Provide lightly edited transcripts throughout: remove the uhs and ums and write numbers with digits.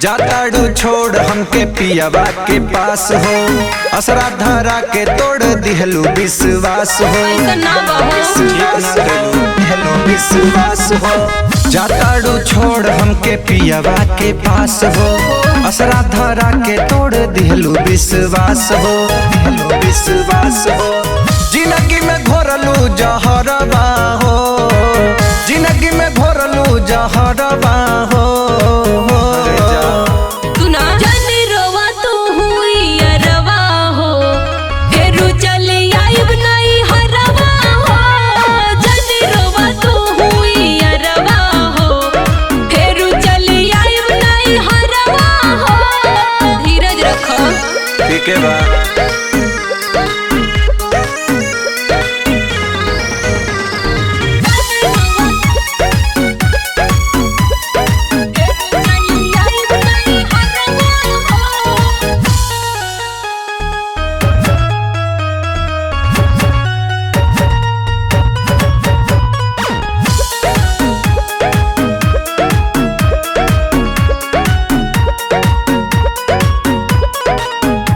जाताड़ू छोड़ हमके पियावा के पास हो, असरा धरा के तोड़ दिहलू विश्वास हो, विश्वास हो। जाताड़ू छोड़ हमके पियावा के पास हो, असरा धरा के तोड़ दिहलू विश्वास हो, विश्वास हो। जिंदगी में घोरलू जहरबा हो, जिंदगी में घोरलू जहरबा हो। ठीक है बा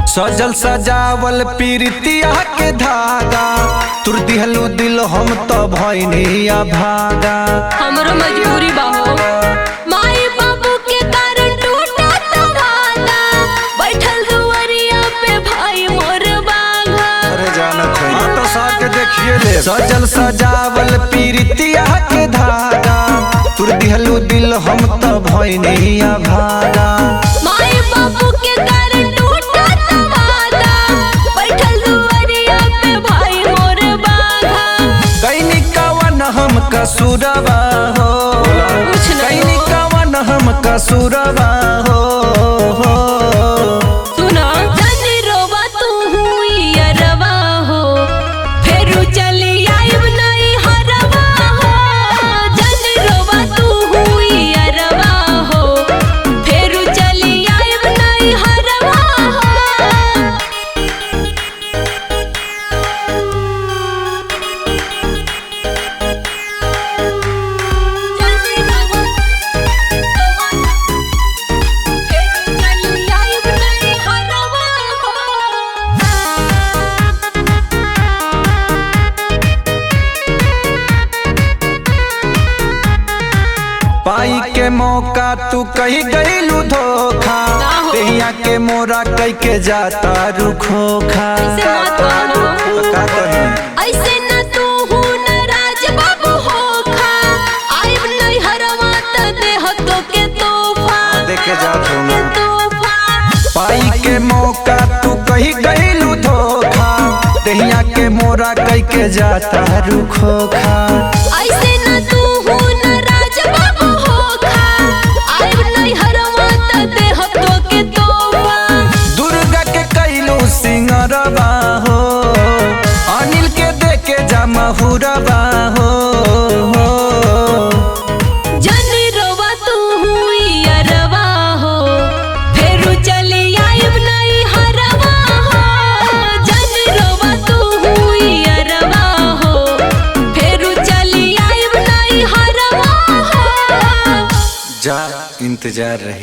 सजल सजावल पीरितिया के धागा, तुर दिहलू दिल हम तो भइनिया भागा। हमरो मजबूरी बाहो, माई बाबू के कारण टूटा वादा, बैठल दुआरिया पे भाई मोर बाघा। अरे जानत है तो साथ देखिए ले। सजल सजावल पीरितिया के धागा, तुर दिहलू दिल हम तो भइनिया भागा। माई बाबू के कारण कसूरबा हो, कैनी कवन हम कसूरबा हो। सुना जानी रोवा तू हुई अरवा हो, फेरू चली आइब नहीं हरवा हो। जानी रोवा तू हुई अरवा हो, फेरू चली आइब नहीं हरवा हो। पाई के मौका तू कही गईलू धोखा, देहिया के मोरा कई के जाता रुखोखा। ऐसे न तू हूँ नाराज बाबू होखा, आइब नहीं हरवा त देह तो के तोहफा, देखे जात हूँ तोहफा। पाई के मौका तू कही गईलू धोखा, देहिया के मोरा कई के जाता रुखोखा। ऐसे न तू हूँ नाराज बाबू होखा, आइब नहीं हरवा त देह तो के तोहफा। दुर्गा के कैलू सिंगरबा हो, अनिल के देके जा महुरबा हो। जानी रोवा तू हुई अरवा हो, फेरू चली आइब नहीं हरवा हो। जानी रोवा तू हुई अरवा हो, फेरू चली आइब नहीं हरवा हो। जा इंतजार रही।